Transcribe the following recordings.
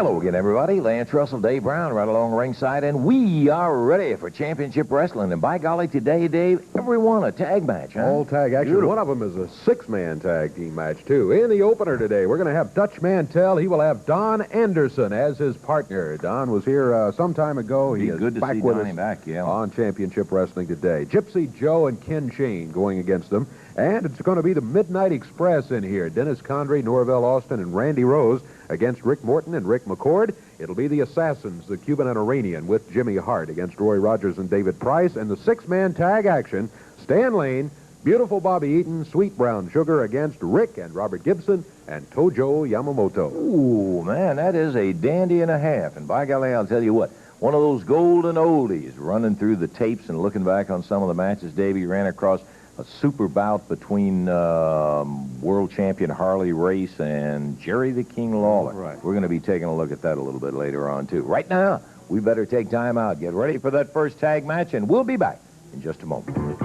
Hello again, everybody. Lance Russell, Dave Brown, right along ringside, and we are ready for championship wrestling. And by golly, today, Dave, everyone a tag match, huh? All tag action. Beautiful. One of them is a six-man tag team match, too. In the opener today, we're going to have Dutch Mantel. He will have Don Anderson as his partner. Don was here some time ago. He is good to back see with Donnie us back, yeah. on championship wrestling today. Gypsy Joe and Ken Shane going against them. And it's going to be the Midnight Express in here. Dennis Condrey, Norvell Austin, and Randy Rose against Rick Morton and Rick McCord. It'll be the Assassins, the Cuban and Iranian, with Jimmy Hart against Roy Rogers and David Price. And the six-man tag action, Stan Lane, Beautiful Bobby Eaton, Sweet Brown Sugar against Rick and Robert Gibson and Tojo Yamamoto. Ooh, man, that is a dandy and a half. And by golly, I'll tell you what, one of those golden oldies running through the tapes and looking back on some of the matches, Davey ran across a super bout between world champion Harley Race and Jerry the King Lawler. Right. We're going to be taking a look at that a little bit later on, too. Right now, we better take time out, get ready for that first tag match, and we'll be back in just a moment.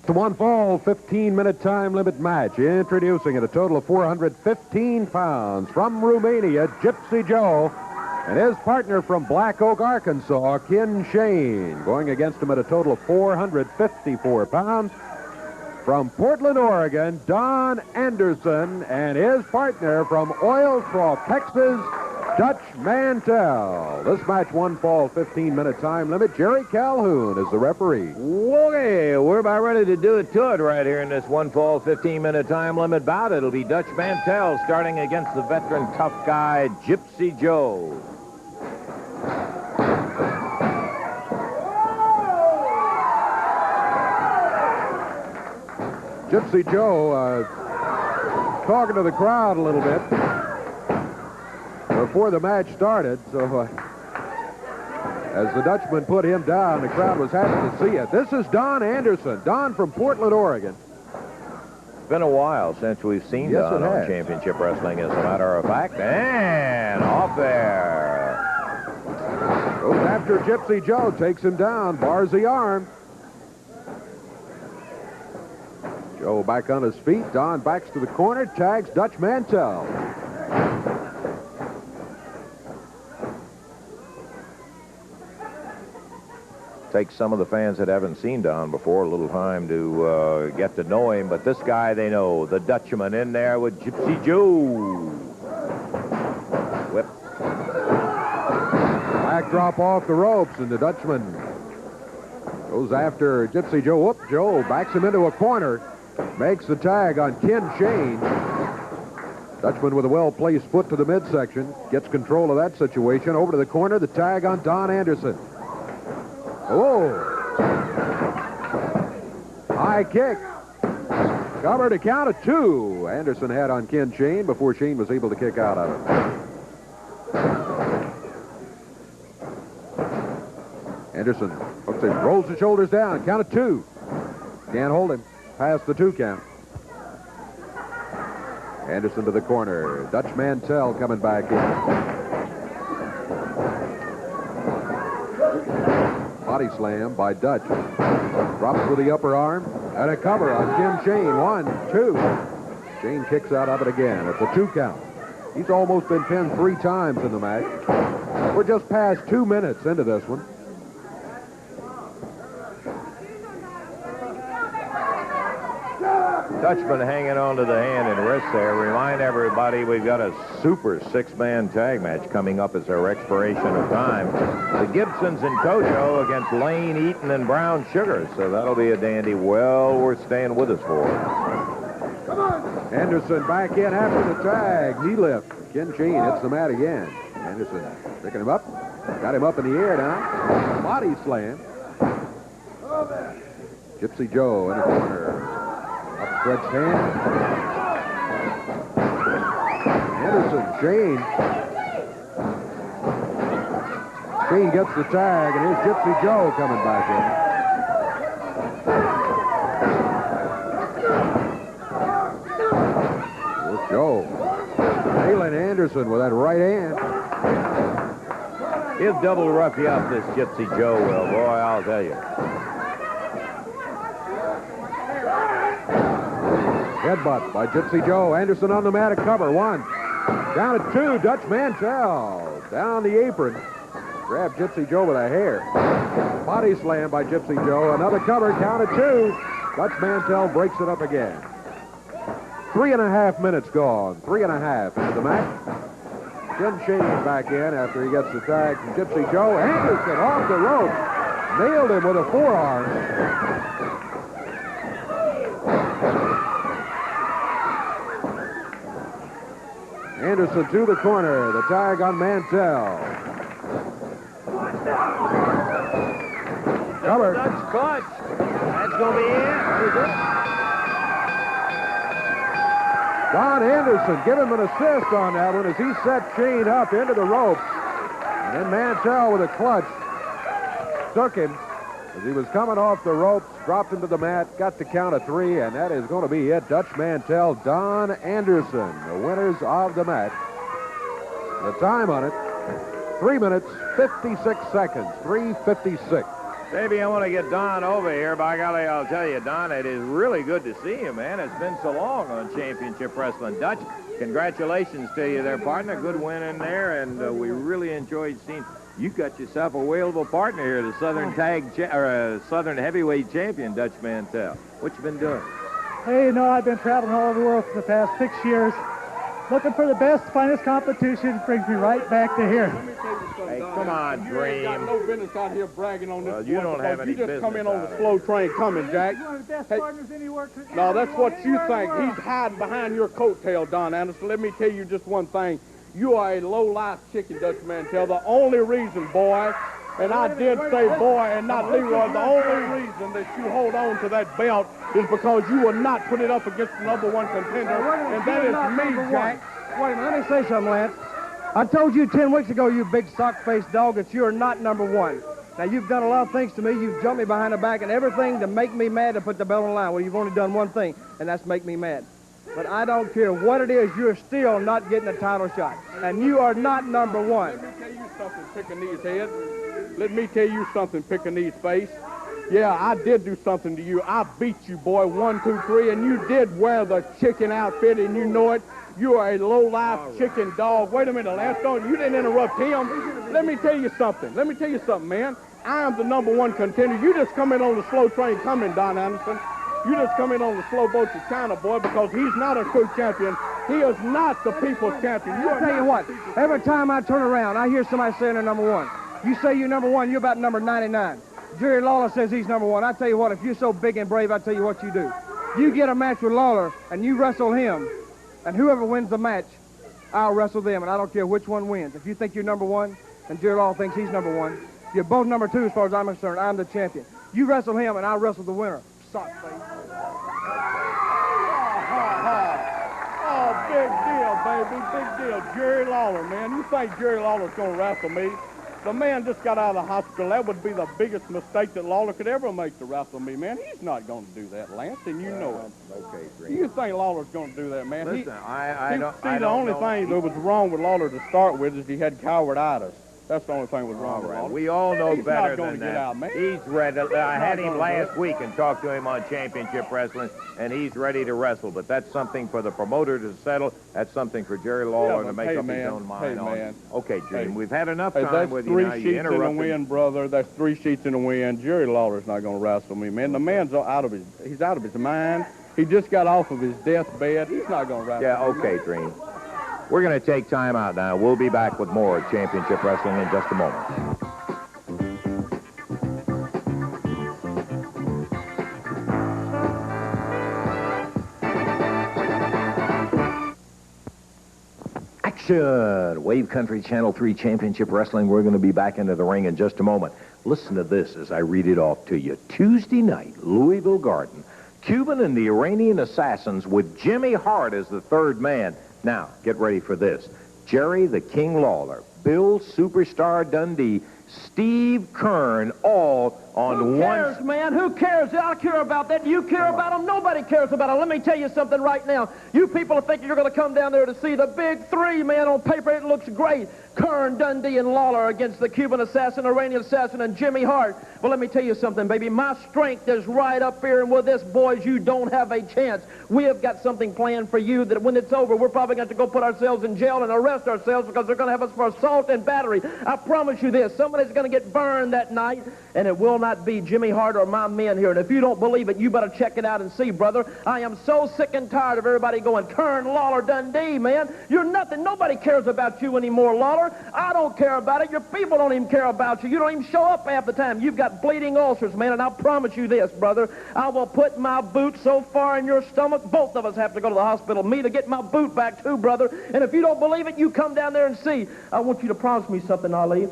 The one fall, 15-minute time limit match. Introducing at a total of 415 pounds from Romania, Gypsy Joe, and his partner from Black Oak, Arkansas, Ken Shane, going against him at a total of 454 pounds. From Portland, Oregon, Don Anderson, and his partner from Oilcroft, Texas, Dutch Mantel. This match one fall, 15-minute time limit. Jerry Calhoun is the referee. Okay, we're about ready to do it to it right here in this one fall, 15-minute time limit bout. It'll be Dutch Mantel starting against the veteran tough guy, Gypsy Joe. Gypsy Joe talking to the crowd a little bit before the match started, so as the Dutchman put him down, the crowd was happy to see it. This is Don Anderson. Don from Portland, Oregon. It's been a while since we've seen Don on championship wrestling, as a matter of fact. And off there. Goes after Gypsy Joe, takes him down, bars the arm. Joe back on his feet. Don backs to the corner, tags Dutch Mantel. Takes some of the fans that haven't seen Don before a little time to get to know him, but this guy they know, the Dutchman in there with Gypsy Joe. Whip. Backdrop off the ropes, and the Dutchman goes after Gypsy Joe. Whoop, Joe backs him into a corner, makes the tag on Ken Shane. Dutchman with a well-placed foot to the midsection, gets control of that situation. Over to the corner, the tag on Don Anderson. Oh! High kick. Cover to count of two. Anderson had on Ken Shane before Shane was able to kick out of it. Anderson hooks him, rolls the shoulders down. Count of two. Can't hold him. Past the 2 count. Anderson to the corner. Dutch Mantel coming back in. Body slam by Dutch. Drops with the upper arm. And a cover on Ken Shane. 1, 2. Shane kicks out of it again. It's a 2 count. He's almost been pinned 3 times in the match. We're just past 2 minutes into this one. Dutchman hanging on to the hand and wrist there. Remind everybody we've got a super 6-man tag match coming up as our expiration of time. The Gibsons and Tojo against Lane, Eaton, and Brown Sugar. So that'll be a dandy, well worth staying with us for. Anderson back in after the tag. Knee lift. Ken Shane hits the mat again. Anderson picking him up. Got him up in the air now. Body slam. Gypsy Joe in the corner. Upstretched hand. Anderson, Shane. Shane gets the tag, and here's Gypsy Joe coming back in. Here's Joe. Nailing Anderson with that right hand. He'll double rough you up, this Gypsy Joe will. Boy, I'll tell you. Headbutt by Gypsy Joe. Anderson on the mat at cover. 1. Down at 2. Dutch Mantel down the apron. Grabbed Gypsy Joe with a hair. Body slam by Gypsy Joe. Another cover. Count at 2. Dutch Mantel breaks it up again. 3.5 minutes gone. 3.5 into the match. Jim Shane's back in after he gets the tag from Gypsy Joe. Anderson off the rope. Nailed him with a forearm. Anderson to the corner. The tag on Mantel. Cover. Dutch clutch. That's going to be it. Don Anderson give him an assist on that one as he set Shane up into the ropes. And then Mantel with a clutch took him as he was coming off the ropes, dropped him to the mat, got the count of 3, and that is going to be it. Dutch Mantel, Don Anderson, the winners of the match. The time on it, 3 minutes, 56 seconds, 3:56. Baby, I want to get Don over here. By golly, I'll tell you, Don, it is really good to see you, man. It's been so long on Championship Wrestling. Dutch, congratulations to you there, partner. Good win in there, and we really enjoyed seeing you got yourself a whalable partner here, the Southern Southern Heavyweight Champion, Dutch Mantel. What you been doing? Hey, you know, I've been traveling all over the world for the past 6 years, looking for the best, finest competition. Brings me right back to here. Hey, come on, Dream. You ain't got no business out here bragging on this. Well, you don't have any business. You just come in business on the out slow train coming, Jack. You're one of the best Hey, partners anywhere. no, that's what you think. He's hiding behind your coattail, Don Anderson. Let me tell you just one thing. You are a low-life chicken, Dutch Mantel. The only reason, boy, and I did say boy and not Leroy, the only reason that you hold on to that belt is because you will not put it up against the #1 contender, and that is me, Jack. Wait a minute, let me say something, Lance. I told you 10 weeks ago, you big sock-faced dog, that you are not #1. Now, you've done a lot of things to me. You've jumped me behind the back and everything to make me mad to put the belt on the line. Well, you've only done one thing, and that's make me mad. But I don't care what it is, you're still not getting a title shot. And you are not #1. Let me tell you something, Pekingese head. Let me tell you something, Pekingese face. Yeah, I did do something to you. I beat you, boy, 1, 2, 3, and you did wear the chicken outfit, and you know it. You are a low-life chicken dog. Wait a minute, Lance, you didn't interrupt him. Let me tell you something. Let me tell you something, man. I am the #1 contender. You just come in on the slow train coming, Don Anderson. You just come in on the slow boat to China, boy, because he's not a true champion. He is not the people's champion. I'll tell you what, every time I turn around, I hear somebody saying they're #1. You say you're #1, you're about number 99. Jerry Lawler says he's #1. I tell you what, if you're so big and brave, I tell you what you do. You get a match with Lawler, and you wrestle him, and whoever wins the match, I'll wrestle them, and I don't care which one wins. If you think you're #1, and Jerry Lawler thinks he's #1, you're both #2 as far as I'm concerned. I'm the champion. You wrestle him, and I'll wrestle the winner. Sock face. Oh, big deal, baby, big deal. Jerry Lawler, man. You think Jerry Lawler's going to wrestle me? The man just got out of the hospital. That would be the biggest mistake that Lawler could ever make to wrestle me, man. He's not going to do that, Lance, and you know it. Okay, Green. You think Lawler's going to do that, man? Listen, I don't the only thing that was wrong with Lawler to start with is he had cowardice. That's the only thing that was wrong with Lawler. We all know He's better not gonna than get that. out, man. He's ready. I had him gonna last do it. week and talked to him on Championship Wrestling, and he's ready to wrestle. But that's something for the promoter to settle. That's something for Jerry Lawler to make up his own mind on. Okay, Dream, we've had enough time that's with you now. 3 You sheets in the interrupted. wind, brother. That's 3 sheets in the wind. Jerry Lawler's not going to wrestle me, man. The man's out of his mind. He just got off of his deathbed. He's not going to wrestle Yeah, me. okay, Dream. We're going to take time out now. We'll be back with more Championship Wrestling in just a moment. Action! Wave Country Channel 3 Championship Wrestling. We're going to be back into the ring in just a moment. Listen to this as I read it off to you. Tuesday night, Louisville Garden. Cuban and the Iranian Assassins with Jimmy Hart as the third man. Now, get ready for this. Jerry the King Lawler, Bill Superstar Dundee, Steve Keirn, all on Who cares, man? Who cares? I care about that. Do you care about them? Nobody cares about them. Let me tell you something right now. You people are thinking you're going to come down there to see the big three, man. On paper, it looks great. Keirn, Dundee, and Lawler against the Cuban assassin, Iranian assassin, and Jimmy Hart. Well, let me tell you something, baby. My strength is right up here, and with this, boys, you don't have a chance. We have got something planned for you that when it's over, we're probably going to go put ourselves in jail and arrest ourselves because they're going to have us for assault and battery. I promise you this. Somebody's going to get burned that night, and it will not be Jimmy Hart or my men here. And if you don't believe it, you better check it out and see, brother. I am so sick and tired of everybody going, Keirn, Lawler, Dundee, man. You're nothing. Nobody cares about you anymore, Lawler. I don't care about it. Your people don't even care about you. You don't even show up half the time. You've got bleeding ulcers, man, and I promise you this, brother. I will put my boot so far in your stomach, both of us have to go to the hospital. Me to get my boot back, too, brother. And if you don't believe it, you come down there and see. I want you to promise me something, Ali.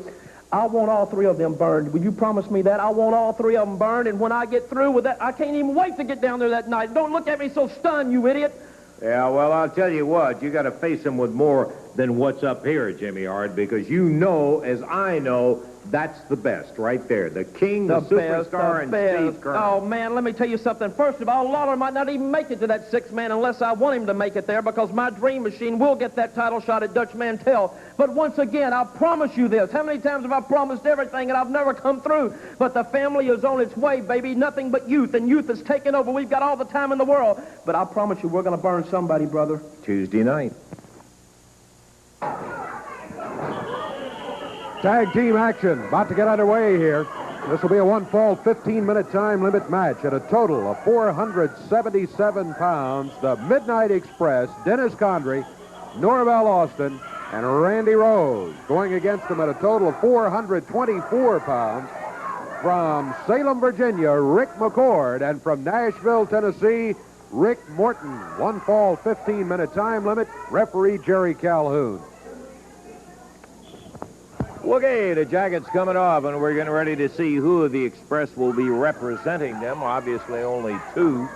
I want all three of them burned. Will you promise me that? I want all three of them burned, and when I get through with that, I can't even wait to get down there that night. Don't look at me so stunned, you idiot. Yeah, well, I'll tell you what. You got to face him with more than what's up here, Jimmy Hart, because you know, as I know, that's the best right there. The king, the superstar, and Steve Keirn. Oh, man, let me tell you something. First of all, Lawler might not even make it to that sixth man unless I want him to make it there because my dream machine will get that title shot at Dutch Mantel. But once again, I promise you this. How many times have I promised everything and I've never come through? But the family is on its way, baby. Nothing but youth, and youth is taking over. We've got all the time in the world. But I promise you, we're going to burn somebody, brother. Tuesday night. Tag team action about to get underway here. This will be a one-fall 15-minute time limit match at a total of 477 pounds. The Midnight Express, Dennis Condrey, Norvell Austin, and Randy Rose going against them at a total of 424 pounds. From Salem, Virginia, Rick McCord, and from Nashville, Tennessee, Rick Morton. One-fall 15-minute time limit. Referee Jerry Calhoun. Okay, the jacket's coming off, and we're getting ready to see who of the Express will be representing them. Obviously, only two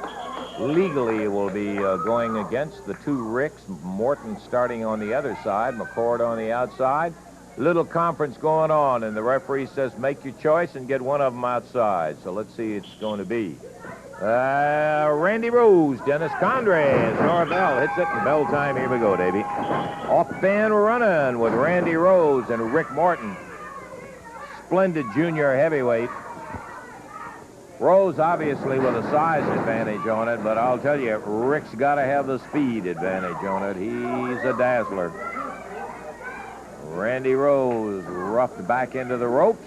legally will be going against the two Ricks. Morton starting on the other side, McCord on the outside. Little conference going on, and the referee says make your choice and get one of them outside. So let's see who it's going to be. Randy Rose, Dennis Condrey, as Norvell hits it, and bell time. Here we go, Davey. Off band running with Randy Rose and Rick Morton. Splendid junior heavyweight. Rose, obviously, with a size advantage on it, but I'll tell you, Rick's got to have the speed advantage on it. He's a dazzler. Randy Rose roughed back into the ropes.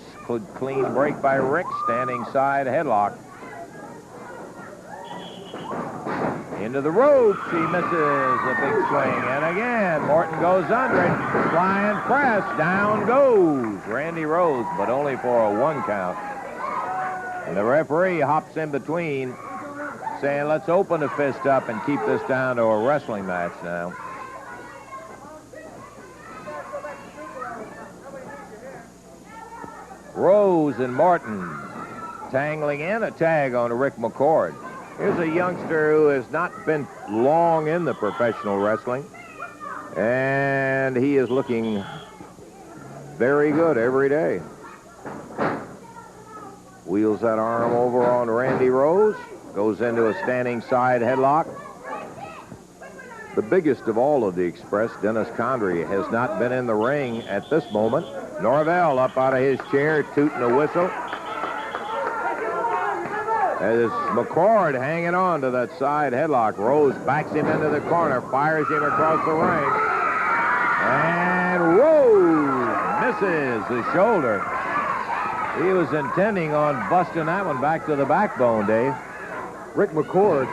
Clean break by Rick, standing side headlock. Into the ropes, he misses a big swing. And again, Morton goes under it. Flying press, down goes Randy Rose, but only for a 1 count. And the referee hops in between, saying, let's open the fist up and keep this down to a wrestling match now. Rose and Morton tangling in, a tag on Rick McCord. Here's a youngster who has not been long in the professional wrestling, and he is looking very good every day. Wheels that arm over on Randy Rose, goes into a standing side headlock. The biggest of all of the Express, Dennis Condrey, has not been in the ring at this moment. Norvell up out of his chair, tooting a whistle. As McCord hanging on to that side headlock. Rose backs him into the corner, fires him across the ring. And Rose misses the shoulder. He was intending on busting that one back to the backbone, Dave. Rick McCord,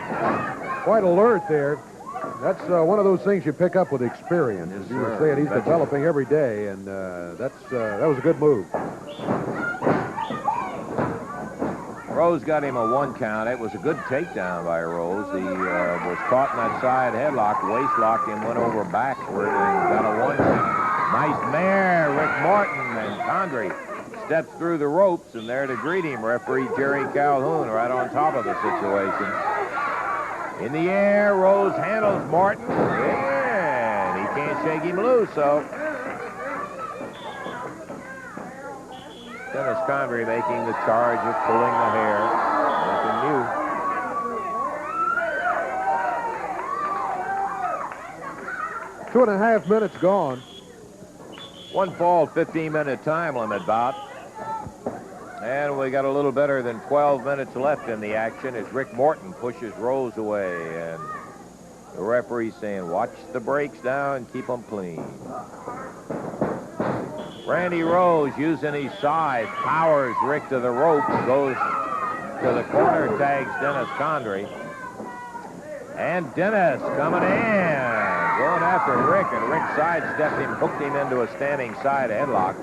quite alert there. That's one of those things you pick up with experience. As you were saying, he's developing every day, and that was a good move. Rose got him a 1 count. It was a good takedown by Rose. He was caught in that side headlock, waist locked him, went over backward, and got a 1 count. Nice mare, Rick Morton, and Condrey steps through the ropes, and there to greet him, referee Jerry Calhoun, right on top of the situation. In the air, Rose handles Morton. Yeah, and he can't shake him loose, so. Dennis Condrey making the charge of pulling the hair. Nothing new. Two and a half minutes gone. 1 fall, 15-minute time limit bout. And we got a little better than 12 minutes left in the action as Rick Morton pushes Rose away. And the referee saying, watch the brakes now and keep them clean. Randy Rose, using his size, powers Rick to the rope, goes to the corner, tags Dennis Condrey. And Dennis coming in, going after Rick, and Rick sidestepped him, hooked him into a standing side headlock,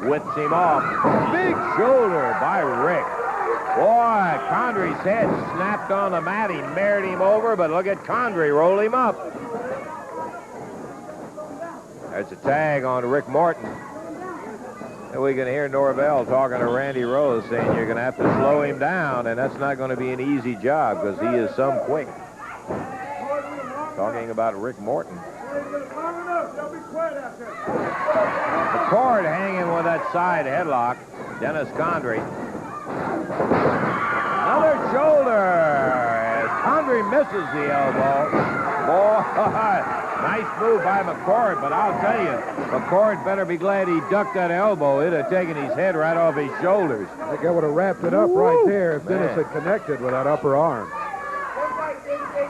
whips him off. Big shoulder by Rick. Boy, Condrey's head snapped on the mat. He married him over, but look at Condrey roll him up. There's a tag on Rick Morton. And we can hear Norvell talking to Randy Rose saying you're going to have to slow him down, and that's not going to be an easy job because he is some quick. Talking about Rick Morton. McCord hanging with that side headlock. Dennis Condrey. Another shoulder. Condrey misses the elbow. Boy, nice move by McCord, but I'll tell you, McCord better be glad he ducked that elbow. It'd have taken his head right off his shoulders. I think I would have wrapped it up right there if Dennis had connected with that upper arm.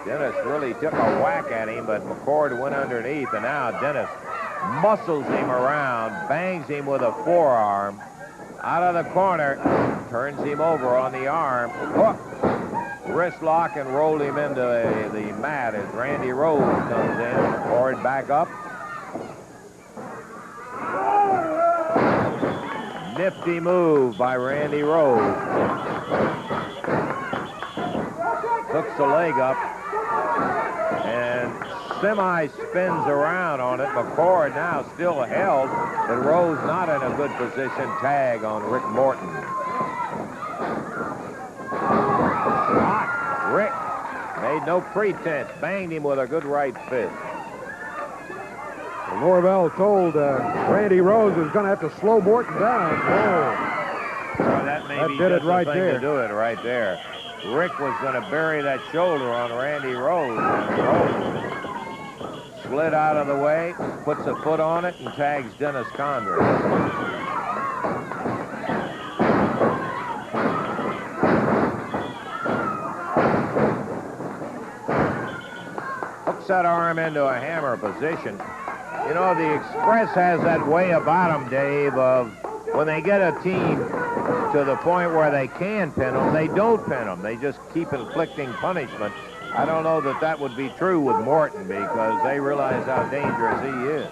Dennis really took a whack at him, but McCord went underneath, and now Dennis muscles him around, bangs him with a forearm, out of the corner, turns him over on the arm, hook, wrist lock, and rolled him into the mat as Randy Rose comes in. McCord back up. Nifty move by Randy Rose. Hooks the leg up. And semi-spins around on it. McCord now still held, but Rose not in a good position. Tag on Rick Morton. Shot. Rick made no pretense. Banged him with a good right fist. Well, Norvell told Randy Rose he was going to have to slow Morton down. Oh. Well, that may be did just it right the thing there. to do it right there. Rick was going to bury that shoulder on Randy Rose. And Rose slid out of the way, puts a foot on it, and tags Dennis Condrey. Hooks that arm into a hammer position. You know, the Express has that way about them, Dave, of when they get a team to the point where they can pin them, they don't pin them. They just keep inflicting punishment. I don't know that that would be true with Morton because they realize how dangerous he is.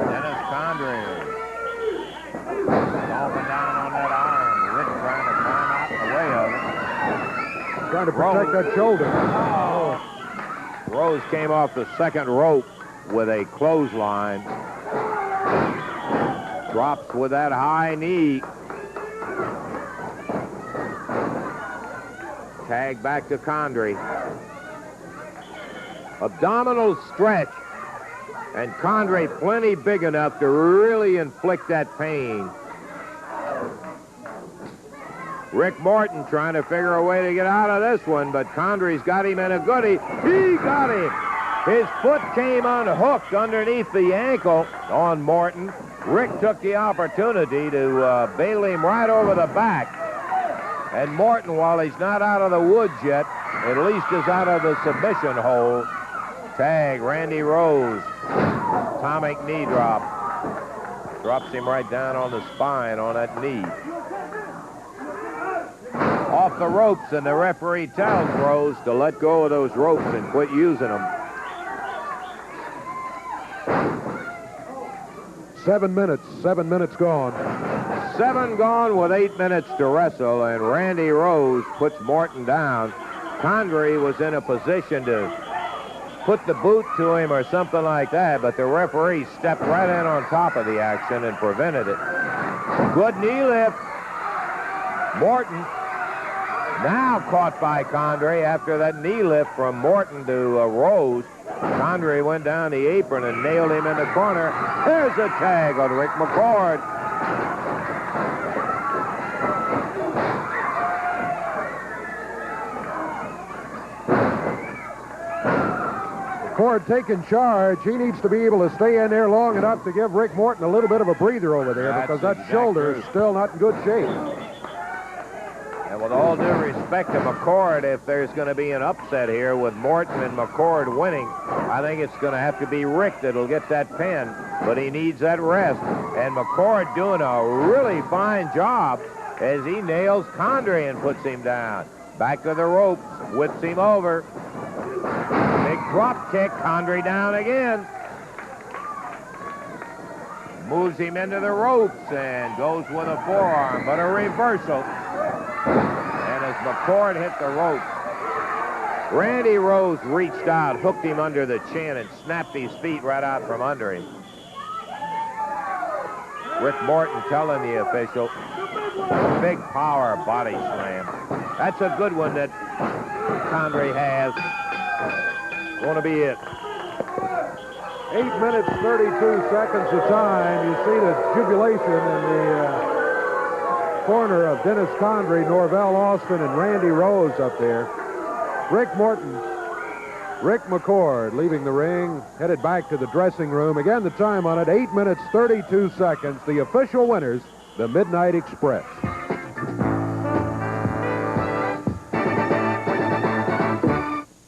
Dennis Condrey stomping down on that arm. Rick trying to climb out the way of it. Trying to protect that shoulder. Oh. Rose came off the second rope with a clothesline. Drops with that high knee. Tag back to Condrey. Abdominal stretch. And Condrey plenty big enough to really inflict that pain. Rick Morton trying to figure a way to get out of this one, but Condrey's got him in a goodie. He got him. His foot came unhooked underneath the ankle on Morton. Rick took the opportunity to bail him right over the back. And Morton, while he's not out of the woods yet, at least is out of the submission hole. Tag, Randy Rose. Atomic knee drop. Drops him right down on the spine on that knee. Off the ropes, and the referee tells Rose to let go of those ropes and quit using them. 7 minutes. 7 minutes gone. 7 gone with 8 minutes to wrestle, and Randy Rose puts Morton down. Condrey was in a position to put the boot to him or something like that, but the referee stepped right in on top of the action and prevented it. Good knee lift. Morton Now caught by Condrey after that knee lift from Morton to Rose. Condrey went down the apron and nailed him in the corner. There's a tag on Rick McCord. McCord taking charge. He needs to be able to stay in there long enough to give Rick Morton a little bit of a breather over there because that shoulder is still not in good shape. And with all due respect to McCord, if there's going to be an upset here with Morton and McCord winning, I think it's going to have to be Rick that'll get that pin, but he needs that rest. And McCord doing a really fine job as he nails Condrey and puts him down. Back to the ropes, whips him over. Big drop kick, Condrey down again. Moves him into the ropes and goes with a forearm, but a reversal. And as McCord hit the ropes, Randy Rose reached out, hooked him under the chin, and snapped his feet right out from under him. Rick Morton telling the official, big power body slam. That's a good one that Condrey has. Going to be it. 8 minutes, 32 seconds of time. You see the jubilation in the corner of Dennis Condrey, Norvell Austin, and Randy Rose up there. Rick Morton, Rick McCord leaving the ring, headed back to the dressing room. Again, the time on it, 8 minutes, 32 seconds. The official winners, the Midnight Express.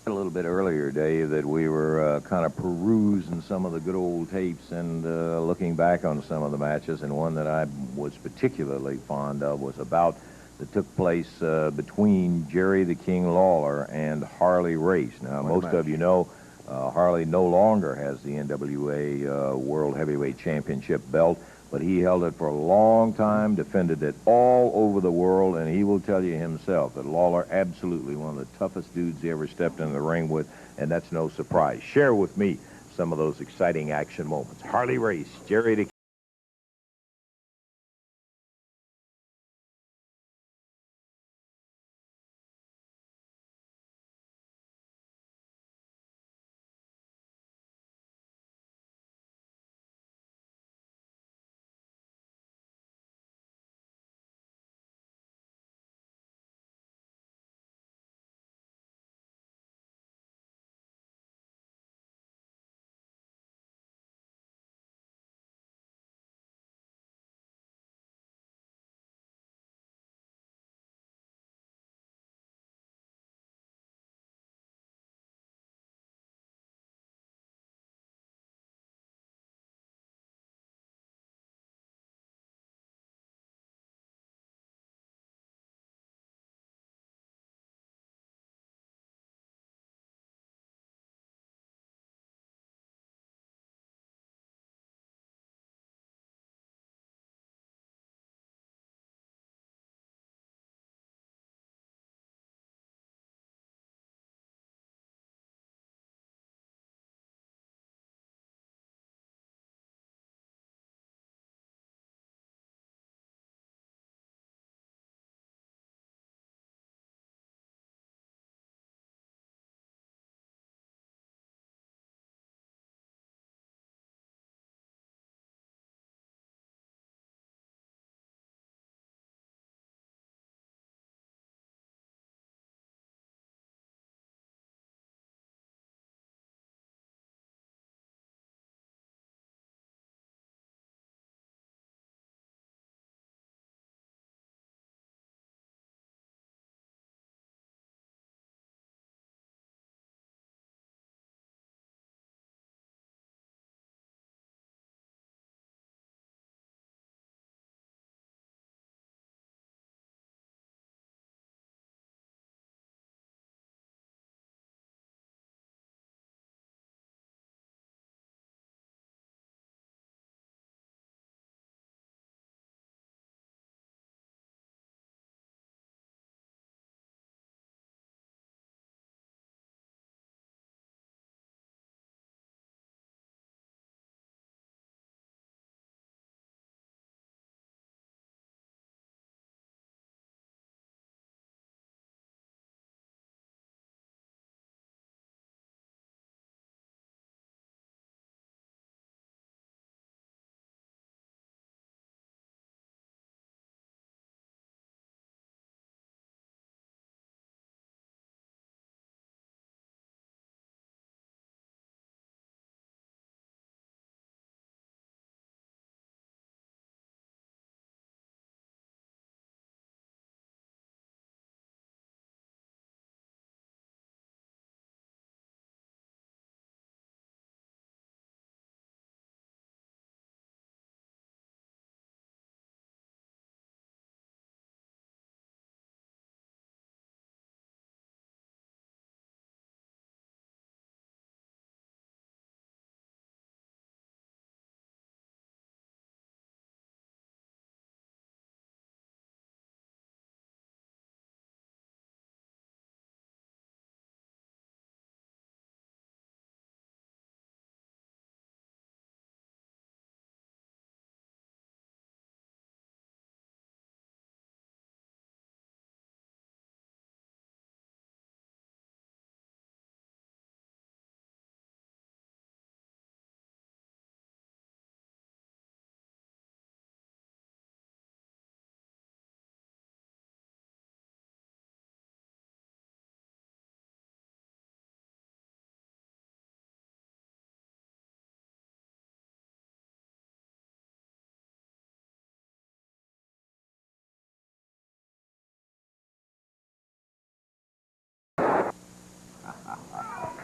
A little bit earlier, Dave, that we were kind of perusing some of the good old tapes and looking back on some of the matches, and one that I was particularly fond of was a bout that took place between Jerry the King Lawler and Harley Race. Now, most of you know Harley no longer has the NWA World Heavyweight Championship belt, but he held it for a long time, defended it all over the world, and he will tell you himself that Lawler absolutely one of the toughest dudes he ever stepped in the ring with, and that's no surprise. Share with me some of those exciting action moments. Harley Race, Jerry the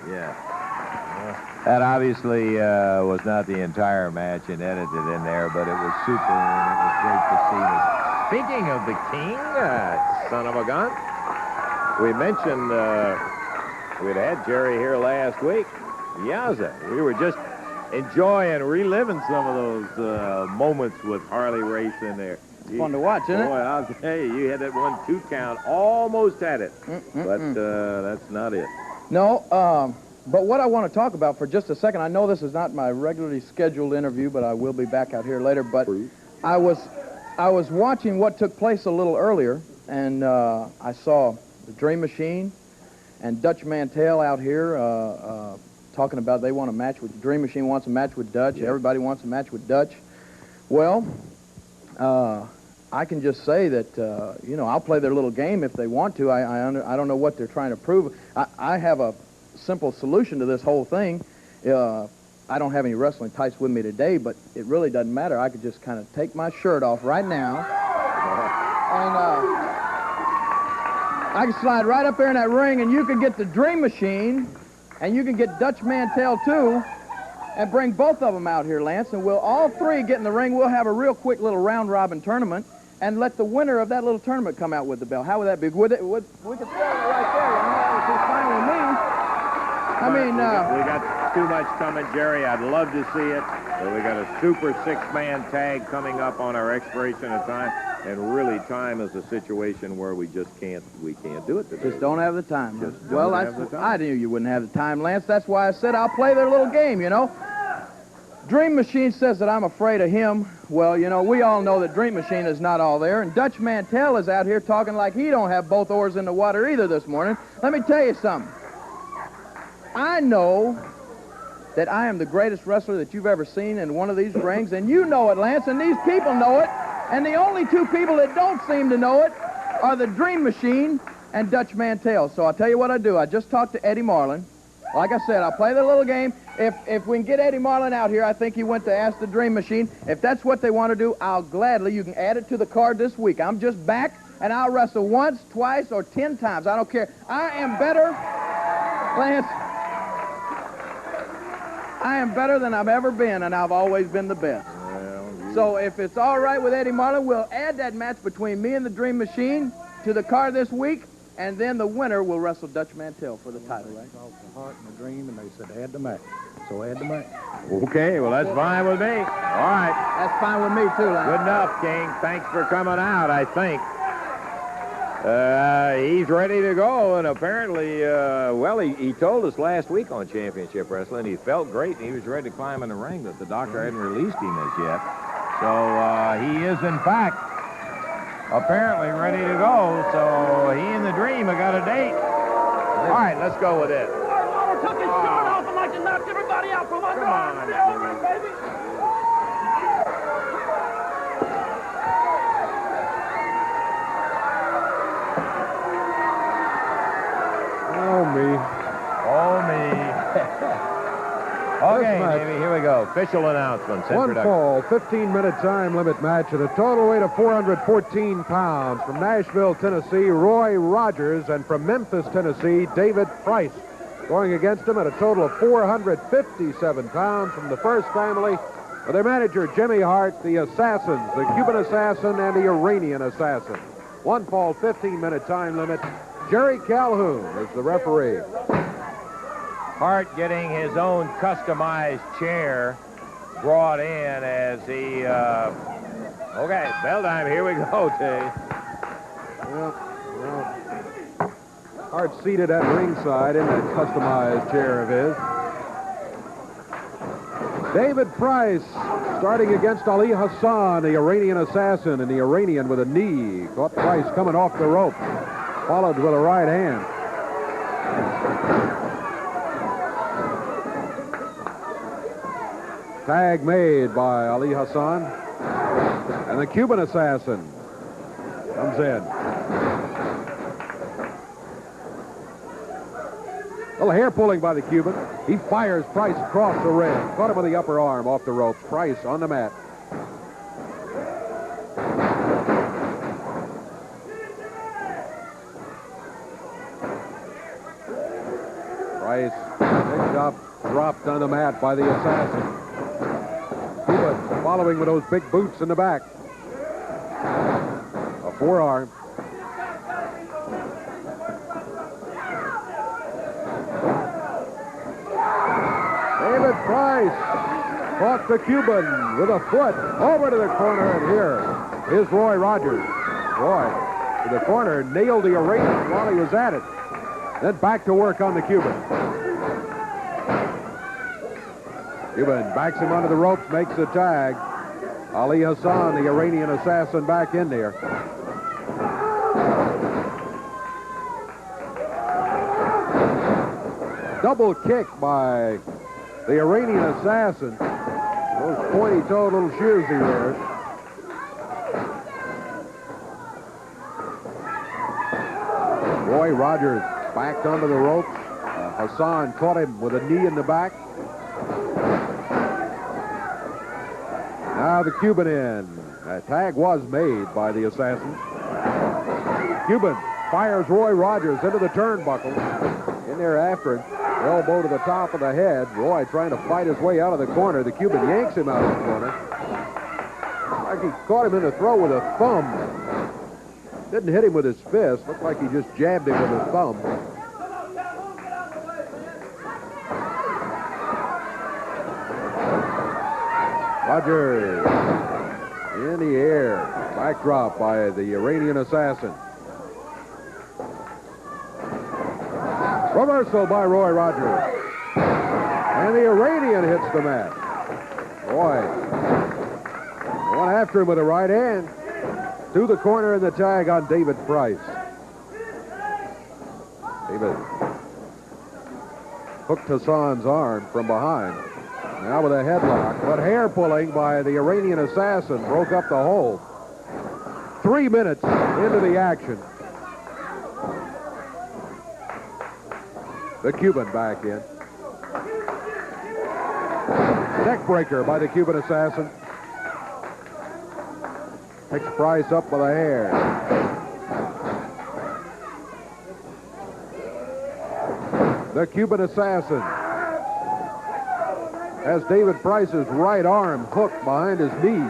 Yeah. That obviously was not the entire match and edited in there, but it was super, and it was great to see this. Speaking of the king, son of a gun, we mentioned we'd had Jerry here last week. Yowza. We were just enjoying, reliving some of those moments with Harley racing there. Fun to watch, isn't it? Boy, I'll tell you, you had that 1-2 count, almost had it, but that's not it. No, but what I want to talk about for just a second, I know this is not my regularly scheduled interview, but I will be back out here later, but I was watching what took place a little earlier, and I saw the Dream Machine and Dutch Mantel out here talking about they want a match with Dream Machine wants a match with Dutch. Yeah. Everybody wants a match with Dutch. Well, I can just say that, you know, I'll play their little game if they want to. I don't know what they're trying to prove. I have a simple solution to this whole thing. I don't have any wrestling tights with me today, but it really doesn't matter. I could just kind of take my shirt off right now, and I can slide right up there in that ring, and you can get the Dream Machine, and you can get Dutch Mantel too, and bring both of them out here, Lance, and we'll all three get in the ring. We'll have a real quick little round-robin tournament, and let the winner of that little tournament come out with the belt. How would that be? We could throw it right there. That would be fine with me. I mean, we got too much coming, Jerry. I'd love to see it. But we got a super six-man tag coming up on our expiration of time, and really, time is a situation where we can't do it today. Just don't have the time. Time. I knew you wouldn't have the time, Lance. That's why I said I'll play their little game, you know. Dream Machine says that I'm afraid of him. Well, you know, we all know that Dream Machine is not all there, and Dutch Mantel is out here talking like he don't have both oars in the water either this morning. Let me tell you something. I know that I am the greatest wrestler that you've ever seen in one of these rings, and you know it, Lance, and these people know it, and the only two people that don't seem to know it are the Dream Machine and Dutch Mantel. So I'll tell you what I do. I just talked to Eddie Marlin. Like I said, I'll play the little game. If we can get Eddie Marlin out here, I think he went to ask the Dream Machine. If that's what they want to do, I'll gladly, you can add it to the card this week. I'm just back, and I'll wrestle once, twice, or 10 times. I don't care. I am better, Lance. I am better than I've ever been, and I've always been the best. So if it's all right with Eddie Marlin, we'll add that match between me and the Dream Machine to the card this week, and then the winner will wrestle Dutch Mantel for the title, right? The Heart and the Dream, and they said add the match. So add the match. Okay, well, that's fine with me. All right. That's fine with me, too, Lance. Good enough, King. Thanks for coming out, I think. He's ready to go, and apparently, well, he told us last week on Championship Wrestling he felt great, and he was ready to climb in the ring, but the doctor hadn't released him as yet. So he is, in fact, apparently ready to go, so he and the Dream have got a date. All right, let's go with it. I took his shirt off and like to knock everybody out from under on, baby. Oh, me. Okay, baby, here we go. Official announcements. One fall, 15-minute time limit match at a total weight of 414 pounds. From Nashville, Tennessee, Roy Rogers, and from Memphis, Tennessee, David Price. Going against him at a total of 457 pounds from the First Family, with their manager, Jimmy Hart, the Assassins, the Cuban Assassin, and the Iranian Assassin. One fall, 15-minute time limit. Jerry Calhoun is the referee. Hart getting his own customized chair brought in as he, okay, bell time, here we go, Dave. Well, Hart seated at ringside in that customized chair of his. David Price starting against Ali Hassan, the Iranian Assassin, and the Iranian with a knee. Caught Price coming off the rope, followed with a right hand. Tag made by Ali Hassan. And the Cuban Assassin comes in. A little hair pulling by the Cuban. He fires Price across the ring. Caught him with the upper arm off the ropes. Price on the mat. Price picked up, dropped on the mat by the assassin. Cuban following with those big boots in the back. A forearm. David Price caught the Cuban with a foot over to the corner, and here is Roy Rogers. Roy to the corner, nailed the Iranian while he was at it. Then back to work on the Cuban. Cuban backs him under the ropes, makes the tag. Ali Hassan, the Iranian assassin, back in there. Double kick by the Iranian assassin. Those pointy-toed little shoes he wears. Roy Rogers backed onto the ropes. Hassan caught him with a knee in the back. Now the Cuban in. A tag was made by the assassin. Cuban fires Roy Rogers into the turnbuckle. In there after him. Elbow to the top of the head. Roy trying to fight his way out of the corner. The Cuban yanks him out of the corner. Like he caught him in the throat with a thumb. Didn't hit him with his fist. Looked like he just jabbed him with his thumb. Rogers in the air. Backdrop by the Iranian assassin. Reversal by Roy Rogers. And the Iranian hits the mat. Roy going after him with a right hand. To the corner and the tag on David Price. David hooked Hassan's arm from behind. Now with a headlock, but hair pulling by the Iranian assassin broke up the hole. 3 minutes into the action. The Cuban back in. Neck breaker by the Cuban assassin. Picks Price up with a hair. The Cuban assassin has David Price's right arm hooked behind his knee.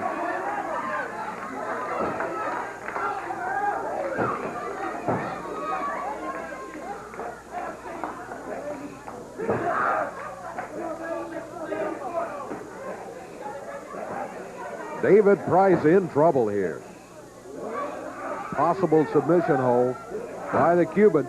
David Price in trouble here. Possible submission hold by the Cuban.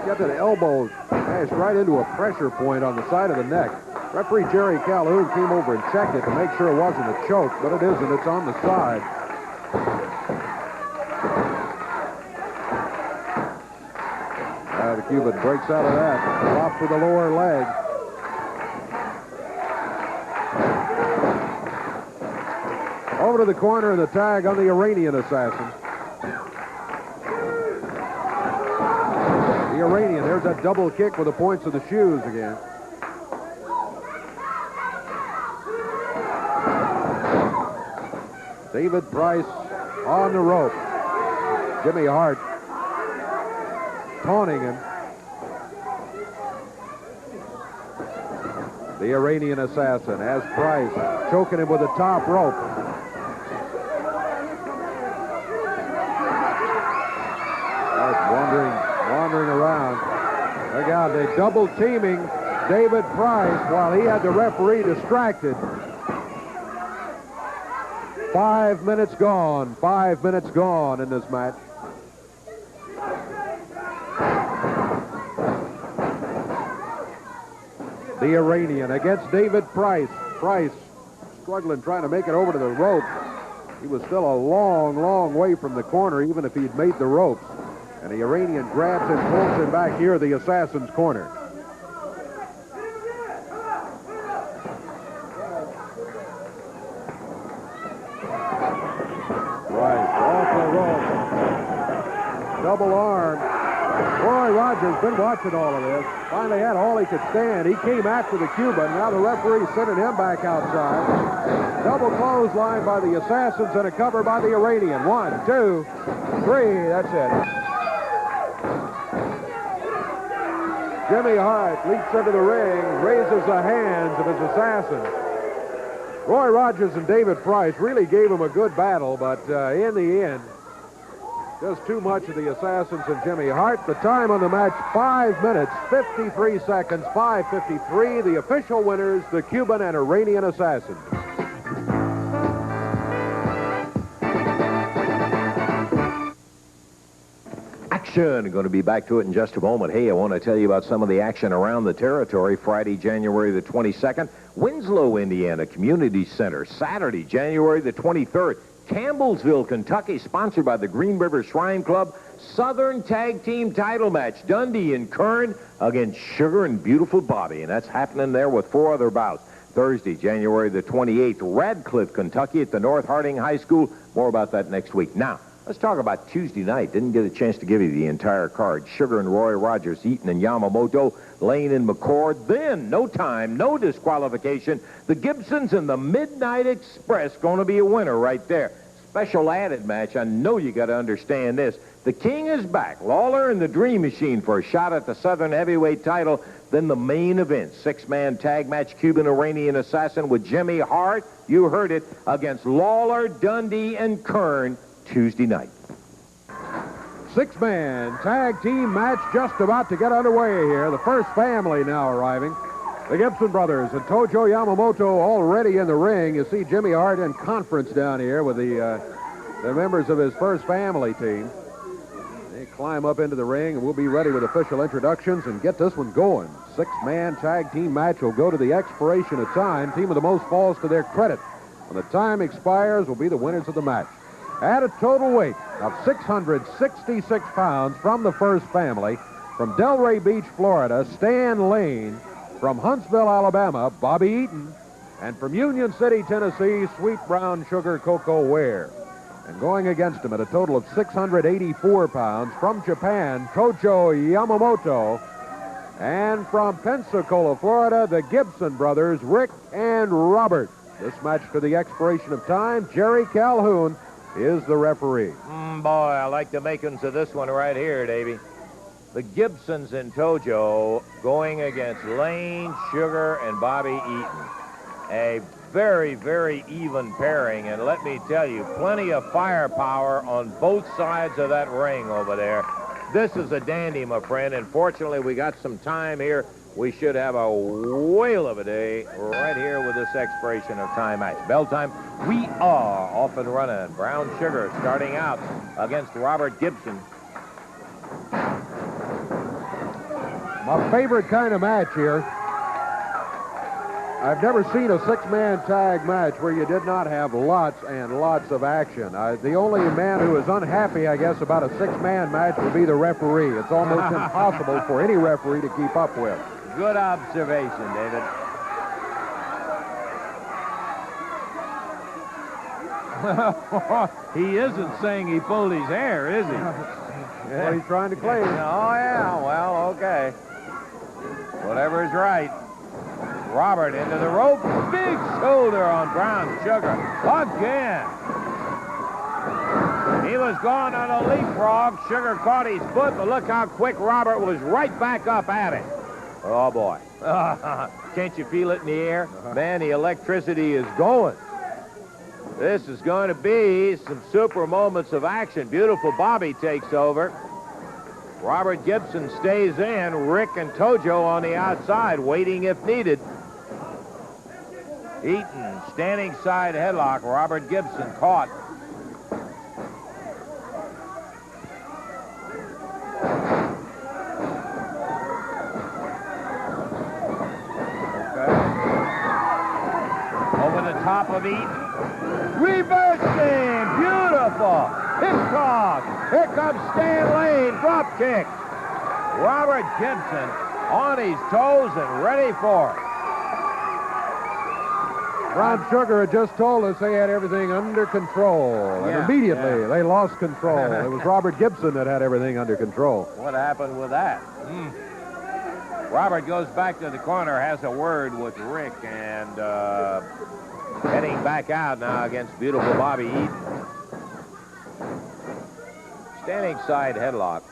Got that elbow smashed right into a pressure point on the side of the neck. Referee Jerry Calhoun came over and checked it to make sure it wasn't a choke, but it isn't. It's on the side. Now the Cuban breaks out of that. Drops with the lower leg. Over to the corner and the tag on the Iranian assassin. The Iranian, there's that double kick with the points of the shoes again. David Price on the rope. Jimmy Hart taunting him. The Iranian assassin has Price choking him with the top rope. Wandering around. Look out, they're double teaming David Price while he had the referee distracted. 5 minutes gone. 5 minutes gone in this match. The Iranian against David Price. Price struggling, trying to make it over to the ropes. He was still a long, long way from the corner, even if he'd made the ropes. And the Iranian grabs him, pulls him back here, the assassin's corner. Right, off the rope. Double arm. Roy Rogers been watching all of this. Finally had all he could stand. He came after the Cuban. Now the referee sending him back outside. Double clothesline by the assassins and a cover by the Iranian. 1, 2, 3. That's it. Jimmy Hart leaps into the ring, raises the hands of his assassin. Roy Rogers and David Price really gave him a good battle, but in the end, just too much of the assassins and Jimmy Hart. The time on the match, 5 minutes, 53 seconds, 5:53. The official winners, the Cuban and Iranian assassins. Action. Going to be back to it in just a moment. Hey, I want to tell you about some of the action around the territory. Friday, January the 22nd, Winslow, Indiana Community Center. Saturday, January the 23rd, Campbellsville, Kentucky, sponsored by the Green River Shrine Club. Southern Tag Team title match, Dundee and Keirn against Sugar and Beautiful Bobby, and that's happening there with 4 other bouts. Thursday, January the 28th, Radcliffe, Kentucky at the North Harding High School. More about that next week. Now, let's talk about Tuesday night. Didn't get a chance to give you the entire card. Sugar and Roy Rogers, Eaton and Yamamoto, Lane and McCord. Then, no time, no disqualification. The Gibsons and the Midnight Express going to be a winner right there. Special added match. I know you got to understand this. The King is back. Lawler and the Dream Machine for a shot at the Southern Heavyweight title. Then the main event, 6-man tag match, Cuban-Iranian Assassin with Jimmy Hart. You heard it, against Lawler, Dundee, and Keirn. Tuesday night. 6-man tag team match just about to get underway here. The first family now arriving. The Gibson brothers and Tojo Yamamoto already in the ring. You see Jimmy Hart in conference down here with the members of his first family team. They climb up into the ring, and we'll be ready with official introductions and get this one going. 6-man tag team match will go to the expiration of time. Team with the most falls to their credit. When the time expires, will be the winners of the match. At a total weight of 666 pounds from the first family, from Delray Beach, Florida, Stan Lane, from Huntsville, Alabama, Bobby Eaton, and from Union City, Tennessee, Sweet Brown Sugar Koko Ware. And going against him at a total of 684 pounds, from Japan, Tojo Yamamoto, and from Pensacola, Florida, the Gibson brothers, Rick and Robert. This match for the expiration of time, Jerry Calhoun is the referee. Boy, I like the makings of this one right here, Davey. The Gibsons and Tojo going against Lane, Sugar, and Bobby Eaton. A very, very even pairing, and let me tell you, plenty of firepower on both sides of that ring over there. This is a dandy, my friend, and fortunately we got some time here. We should have a whale of a day right here with this expiration of time match. Bell time, we are off and running. Brown Sugar starting out against Robert Gibson. My favorite kind of match here. I've never seen a 6-man tag match where you did not have lots and lots of action. The only man who is unhappy, I guess, about a 6-man match would be the referee. It's almost impossible for any referee to keep up with. Good observation, David. He isn't saying he pulled his hair, is he? What he's trying to claim. Oh, yeah. Well, okay. Whatever is right. Robert into the rope. Big shoulder on Brown Sugar. Again. He was going on a leapfrog. Sugar caught his foot, but look how quick Robert was right back up at it. Oh, boy. Can't you feel it in the air? Man, the electricity is going. This is going to be some super moments of action. Beautiful Bobby takes over. Robert Gibson stays in. Rick and Tojo on the outside, waiting if needed. Eaton, standing side headlock. Robert Gibson caught. Top of Eaton. Reversing. Beautiful. Hip toss. Here comes Stan Lane. Drop kick. Robert Gibson on his toes and ready for it. Brown Sugar had just told us they had everything under control. And immediately they lost control. It was Robert Gibson that had everything under control. What happened with that? Robert goes back to the corner, has a word with Rick, and heading back out now against beautiful Bobby Eaton. Standing side headlock.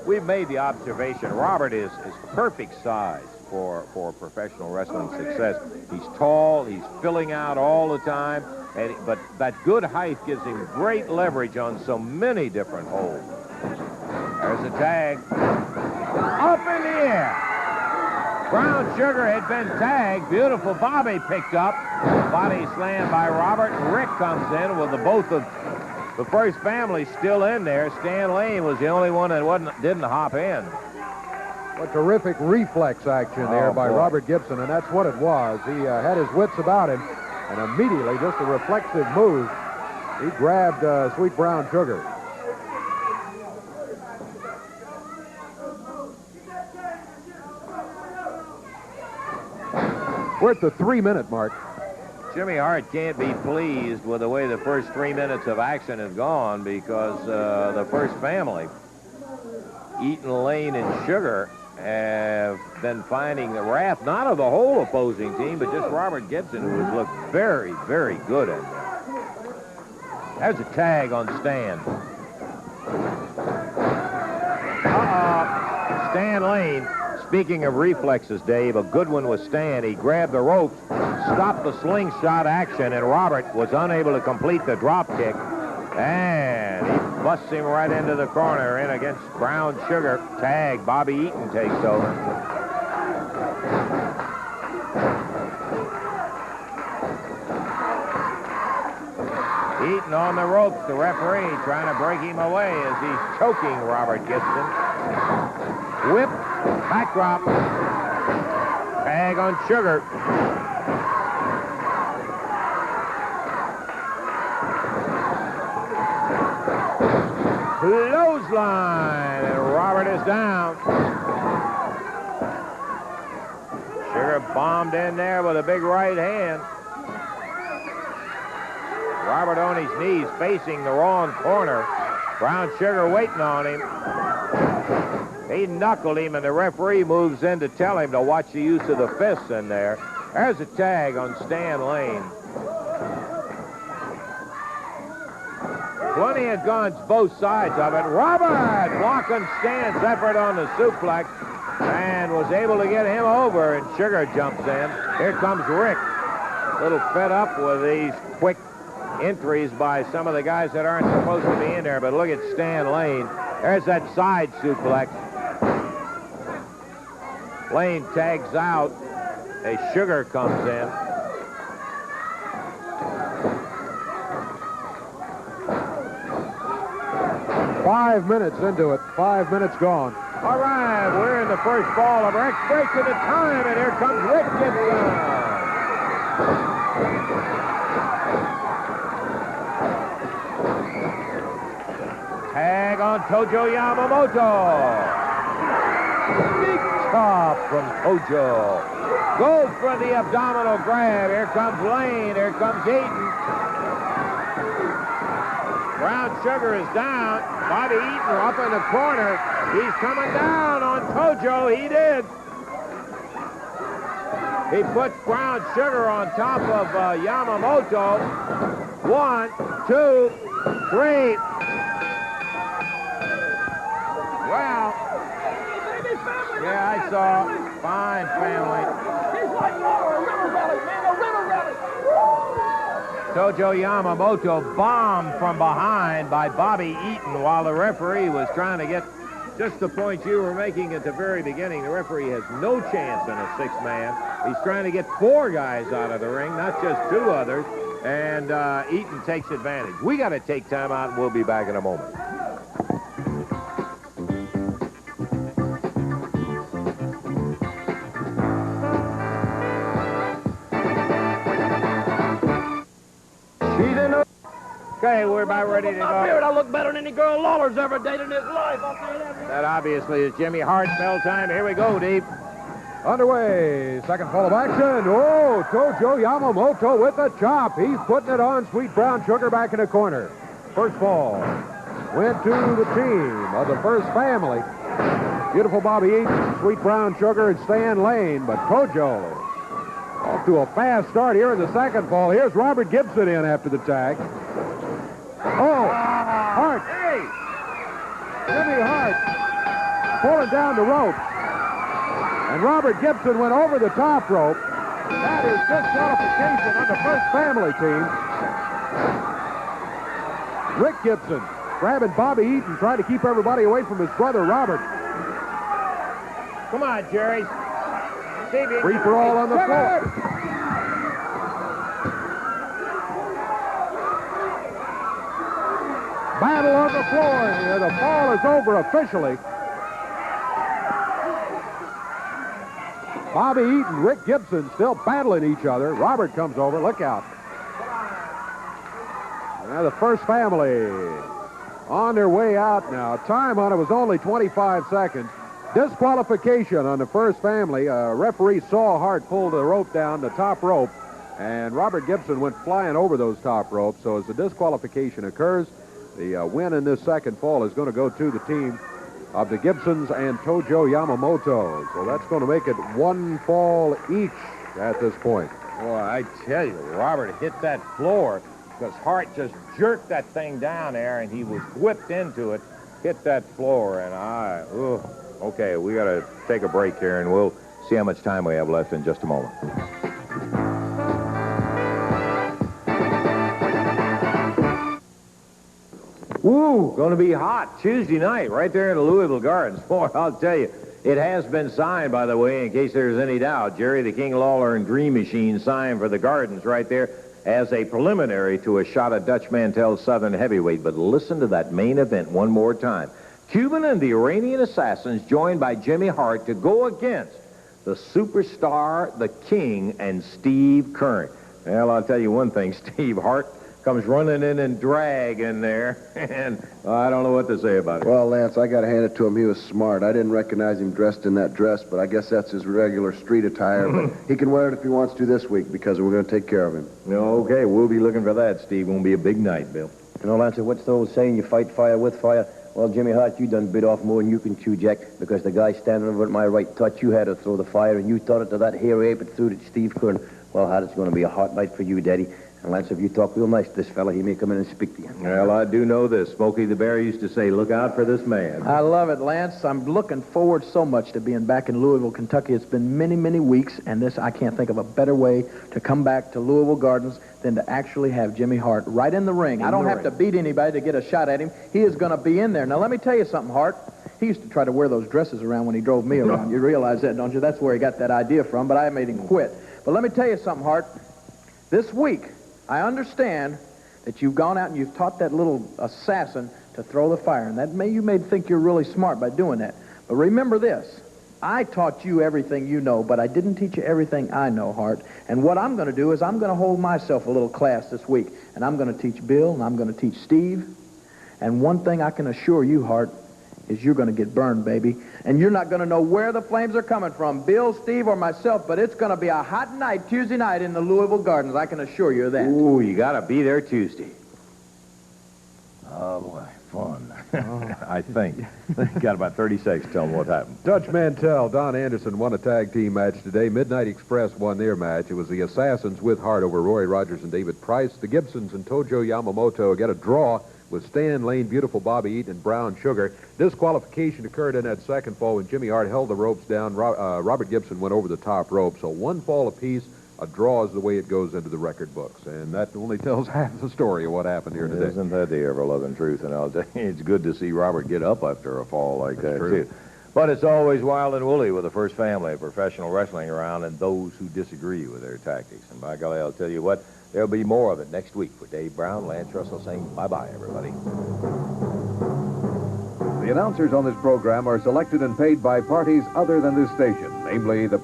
we've made the observation, Robert is perfect size for professional wrestling success. He's tall, he's filling out all the time, but that good height gives him great leverage on so many different holds. There's a tag. Up in the air. Brown Sugar had been tagged. Beautiful Bobby picked up. Body slam by Robert. Rick comes in with both of the first family still in there. Stan Lane was the only one that didn't hop in. A terrific reflex action there by Robert Gibson, and that's what it was. He had his wits about him, and immediately, just a reflexive move, he grabbed Sweet Brown Sugar. We're at the 3-minute mark. Jimmy Hart can't be pleased with the way the first 3 minutes of action has gone because the first family, Eaton, Lane, and Sugar, have been finding the wrath, not of the whole opposing team, but just Robert Gibson, who has looked very, very good at that. There's a tag on Stan. Stan Lane, speaking of reflexes, Dave, a good one was Stan. He grabbed the ropes, stopped the slingshot action, and Robert was unable to complete the drop kick. And he busts him right into the corner in against Brown Sugar. Tag. Bobby Eaton takes over. Eaton on the ropes. The referee trying to break him away as he's choking Robert Gibson. Whip. Backdrop. Tag on Sugar. Clothesline, and Robert is down. Sugar bombed in there with a big right hand. Robert on his knees, facing the wrong corner. Brown Sugar waiting on him. He knuckled him, and the referee moves in to tell him to watch the use of the fists in there. There's a tag on Stan Lane. Plenty of guns both sides of it. Robert blocking Stan's effort on the suplex and was able to get him over, and Sugar jumps in. Here comes Rick. A little fed up with these quick entries by some of the guys that aren't supposed to be in there, but look at Stan Lane. There's that side suplex. Lane tags out as Sugar comes in. Five minutes into it. 5 minutes gone. All right, we're in the first ball of Rick. Break to the time, and here comes Rick Gibson. Tag on Tojo Yamamoto. Big chop from Tojo. Goes for the abdominal grab. Here comes Lane. Here comes Eaton. Brown Sugar is down. Bobby Eaton up in the corner. He's coming down on Tojo. He did. He puts Brown Sugar on top of Yamamoto. 1, 2, 3. Wow. Yeah, I saw. Fine family. He's like a river rally, man, a river rally. Tojo Yamamoto bombed from behind by Bobby Eaton while the referee was trying to get just the point you were making at the very beginning. The referee has no chance in a 6-man. He's trying to get 4 guys out of the ring, not just 2 others, and Eaton takes advantage. We got to take time out, and we'll be back in a moment. Okay, we're about ready to go. I look better than any girl Lawler's ever dated in his life. I'll tell you that. That obviously is Jimmy Hart's bell time. Here we go, Dave. Underway. Second ball of action. Oh, Tojo Yamamoto with a chop. He's putting it on Sweet Brown Sugar back in the corner. First ball went to the team of the first family. Beautiful Bobby Eaton, Sweet Brown Sugar, and Stan Lane. But Tojo off to a fast start here in the second ball. Here's Robert Gibson in after the tag. Oh, Hart. Hey! Jimmy Hart pulling down the rope. And Robert Gibson went over the top rope. That is disqualification on the First Family team. Rick Gibson grabbing Bobby Eaton, trying to keep everybody away from his brother Robert. Come on, Jerry. Free for all on the floor. Battle on the floor here. The fall is over officially. Bobby Eaton, Rick Gibson still battling each other. Robert comes over. Look out. Now the First Family on their way out now. Time on it was only 25 seconds. Disqualification on the First Family. Referee Saul Hart pulled the rope down, the top rope, and Robert Gibson went flying over those top ropes. So as the disqualification occurs, the win in this second fall is going to go to the team of the Gibsons and Tojo Yamamoto. So that's going to make it one fall each at this point. Boy, I tell you, Robert hit that floor because Hart just jerked that thing down there, and he was whipped into it, hit that floor, and okay, we got to take a break here, and we'll see how much time we have left in just a moment. Woo, going to be hot Tuesday night right there in the Louisville Gardens. Boy, I'll tell you, it has been signed, by the way, in case there's any doubt. Jerry the King Lawler and Dream Machine signed for the Gardens right there as a preliminary to a shot at Dutch Mantel's Southern Heavyweight. But listen to that main event one more time. Cuban and the Iranian Assassins joined by Jimmy Hart to go against the superstar, the King, and Steve Keirn. Well, I'll tell you one thing, Steve Hart comes running in drag in there, and I don't know what to say about it. Well, Lance, I got to hand it to him. He was smart. I didn't recognize him dressed in that dress, but I guess that's his regular street attire. But he can wear it if he wants to this week because we're going to take care of him. Okay, we'll be looking for that, Steve. Won't be a big night, Bill. You know, Lance, what's the old saying? You fight fire with fire. Well, Jimmy Hart, you done bit off more than you can chew, Jack, because the guy standing over at my right touch, you had to throw the fire, and you taught it to that hairy ape that threw it to Steve Keirn. Well, Hart, it's going to be a hot night for you, Daddy. And Lance, if you talk real nice to this fella, he may come in and speak to you. Well, I do know this. Smokey the Bear used to say, look out for this man. I love it, Lance. I'm looking forward so much to being back in Louisville, Kentucky. It's been many, many weeks, and I can't think of a better way to come back to Louisville Gardens than to actually have Jimmy Hart right in the ring. I don't have to beat anybody to get a shot at him. He is going to be in there. Now, let me tell you something, Hart. He used to try to wear those dresses around when he drove me around. You realize that, don't you? That's where he got that idea from, but I made him quit. But let me tell you something, Hart. This week, I understand that you've gone out and you've taught that little assassin to throw the fire, and you may think you're really smart by doing that. But remember this. I taught you everything you know, but I didn't teach you everything I know, Hart. And what I'm going to do is I'm going to hold myself a little class this week, and I'm going to teach Bill, and I'm going to teach Steve. And one thing I can assure you, Hart, is you're going to get burned, baby. And you're not going to know where the flames are coming from, Bill, Steve, or myself, but it's going to be a hot night Tuesday night in the Louisville Gardens. I can assure you of that. Ooh, you got to be there Tuesday. Oh, boy, fun. I think. Got about 30 seconds to tell them what happened. Dutch Mantel, Don Anderson won a tag team match today. Midnight Express won their match. It was the Assassins with Hart over Roy Rogers and David Price. The Gibsons and Tojo Yamamoto get a draw with Stan Lane, Beautiful Bobby Eaton, and Brown Sugar. Disqualification occurred in that second fall when Jimmy Hart held the ropes down. Robert Gibson went over the top rope. So one fall apiece. A draw is the way it goes into the record books. And that only tells half the story of what happened here today. Isn't that the ever-loving truth? And I'll tell you, it's good to see Robert get up after a fall like that, too. But it's always wild and woolly with the First Family of professional wrestling around and those who disagree with their tactics. And by golly, I'll tell you what, there'll be more of it next week. For Dave Brown, Lance Russell saying bye-bye, everybody. The announcers on this program are selected and paid by parties other than this station, namely the